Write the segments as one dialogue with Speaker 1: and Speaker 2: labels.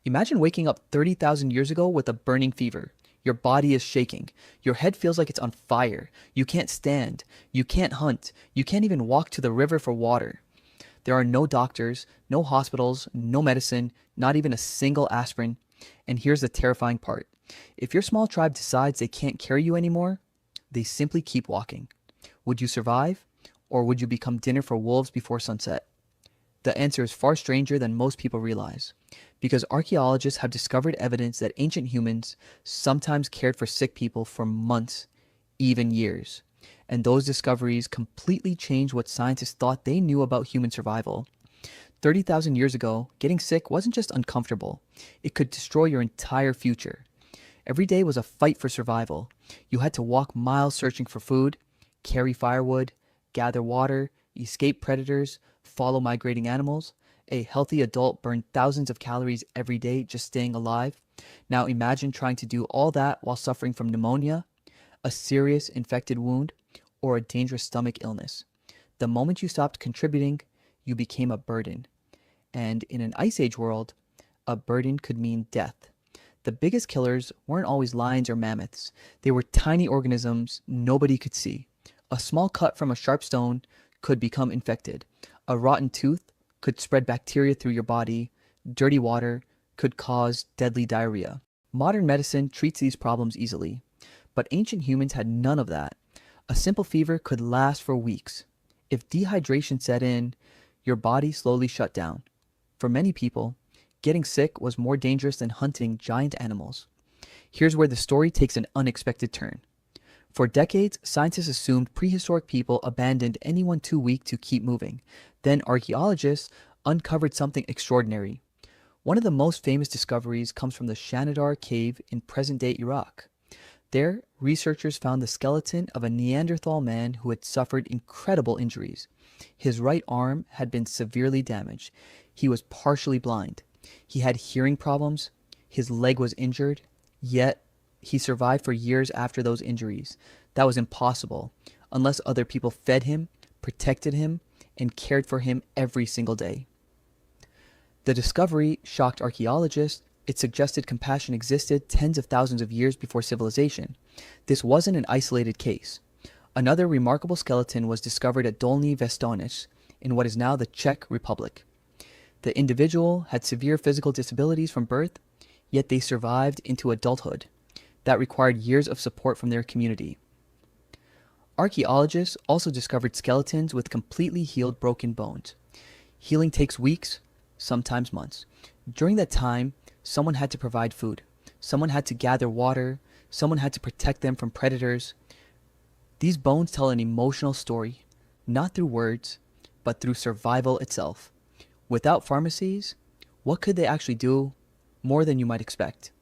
Speaker 1: Imagine waking up 30,000 years ago with a burning fever. Your body is shaking. Your head feels like it's on fire. You can't stand. You can't hunt. You can't even walk to the river for water. There are no doctors, no hospitals, no medicine, not even a single aspirin. And here's the terrifying part. If your small tribe decides they can't carry you anymore, they simply keep walking. Would you survive? Or would you become dinner for wolves before sunset? The answer is far stranger than most people realize, because archaeologists have discovered evidence that ancient humans sometimes cared for sick people for months, even years. And those discoveries completely changed what scientists thought they knew about human survival. 30,000 years ago, getting sick wasn't just uncomfortable, it could destroy your entire future. Every day was a fight for survival. You had to walk miles searching for food, carry firewood, gather water, escape predators, follow migrating animals. A healthy adult burned thousands of calories every day just staying alive. Now imagine trying to do all that while suffering from pneumonia, a serious infected wound, or a dangerous stomach illness. The moment you stopped contributing, you became a burden. And in an Ice Age world, a burden could mean death. The biggest killers weren't always lions or mammoths. They were tiny organisms nobody could see. A small cut from a sharp stone could become infected. A rotten tooth could spread bacteria through your body. Dirty water could cause deadly diarrhea. Modern medicine treats these problems easily, but ancient humans had none of that. A simple fever could last for weeks. If dehydration set in, your body slowly shut down. For many people, getting sick was more dangerous than hunting giant animals. Here's where the story takes an unexpected turn. For decades, scientists assumed prehistoric people abandoned anyone too weak to keep moving. Then archaeologists uncovered something extraordinary. One of the most famous discoveries comes from the Shanidar cave in present-day Iraq. There, researchers found the skeleton of a Neanderthal man who had suffered incredible injuries. His right arm had been severely damaged. He was partially blind. He had hearing problems. His leg was injured. Yet, he survived for years after those injuries. That was impossible, unless other people fed him, protected him, and cared for him every single day. The discovery shocked archaeologists. It suggested compassion existed tens of thousands of years before civilization. This wasn't an isolated case. Another remarkable skeleton was discovered at Dolní Věstonice in what is now the Czech Republic. The individual had severe physical disabilities from birth, yet they survived into adulthood. That required years of support from their community. Archaeologists also discovered skeletons with completely healed broken bones. Healing takes weeks, sometimes months. During that time, someone had to provide food. Someone had to gather water. Someone had to protect them from predators. These bones tell an emotional story, not through words, but through survival itself. Without pharmacies, what could they actually do? More than you might expect.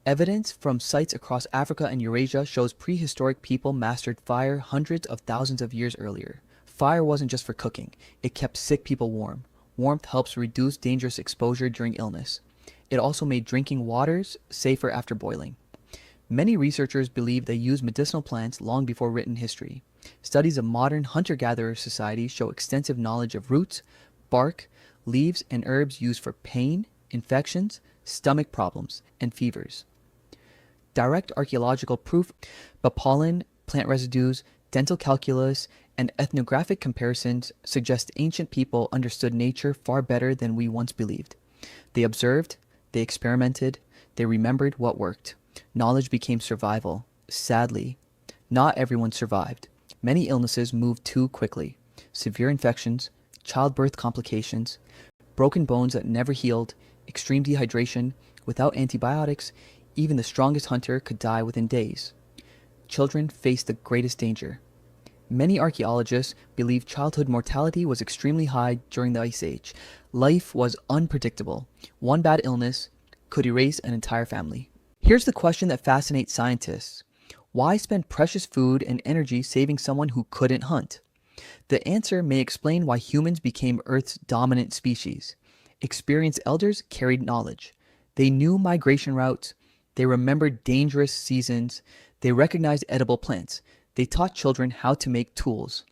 Speaker 1: Evidence from sites across Africa and Eurasia shows prehistoric people mastered fire hundreds of thousands of years earlier. Fire wasn't just for cooking. It kept sick people warm. Warmth helps reduce dangerous exposure during illness. It also made drinking waters safer after boiling. Many researchers believe they used medicinal plants long before written history. Studies of modern hunter-gatherer societies show extensive knowledge of roots, bark, leaves, and herbs used for pain, infections, stomach problems, and fevers. Direct archaeological proof, but pollen, plant residues, dental calculus, and ethnographic comparisons suggest ancient people understood nature far better than we once believed. They observed, they experimented, they remembered what worked. Knowledge became survival. Sadly, not everyone survived. Many illnesses moved too quickly. Severe infections, childbirth complications, broken bones that never healed, extreme dehydration. Without antibiotics, even the strongest hunter could die within days. Children faced the greatest danger. Many archaeologists believe childhood mortality was extremely high during the Ice Age. Life was unpredictable. One bad illness could erase an entire family. Here's the question that fascinates scientists. Why spend precious food and energy saving someone who couldn't hunt? The answer may explain why humans became Earth's dominant species. Experienced elders carried knowledge. They knew migration routes. They remembered dangerous seasons. They recognized edible plants. They taught children how to make tools.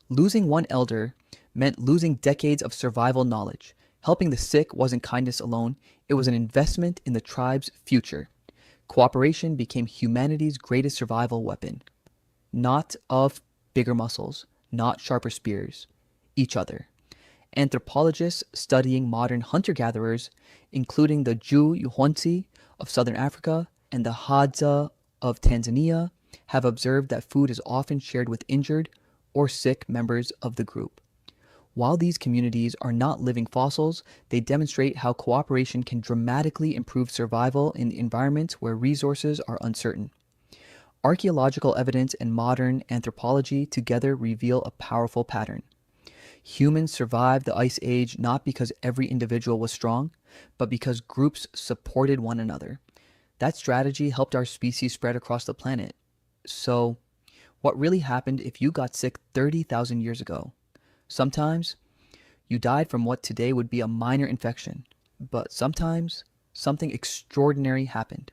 Speaker 1: Losing one elder meant losing decades of survival knowledge. Helping the sick wasn't kindness alone, it was an investment in the tribe's future. Cooperation became humanity's greatest survival weapon. Not of bigger muscles, not sharper spears, each other. Anthropologists studying modern hunter gatherers, including the Ju Yuhuanzi of southern Africa and the Hadza of Tanzania, have observed that food is often shared with injured or sick members of the group. While these communities are not living fossils, they demonstrate how cooperation can dramatically improve survival in environments where resources are uncertain. Archaeological evidence and modern anthropology together reveal a powerful pattern. Humans survived the Ice Age not because every individual was strong, but because groups supported one another. That strategy helped our species spread across the planet. So, what really happened if you got sick 30,000 years ago? Sometimes, you died from what today would be a minor infection, but sometimes, something extraordinary happened.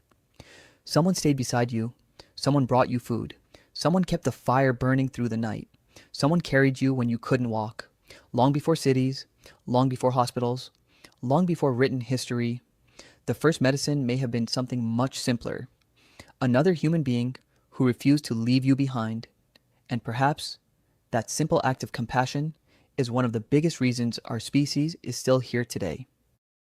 Speaker 1: Someone stayed beside you, someone brought you food, someone kept the fire burning through the night, someone carried you when you couldn't walk. Long before cities, long before hospitals, long before written history, the first medicine may have been something much simpler. Another human being who refused to leave you behind. And perhaps that simple act of compassion is one of the biggest reasons our species is still here today.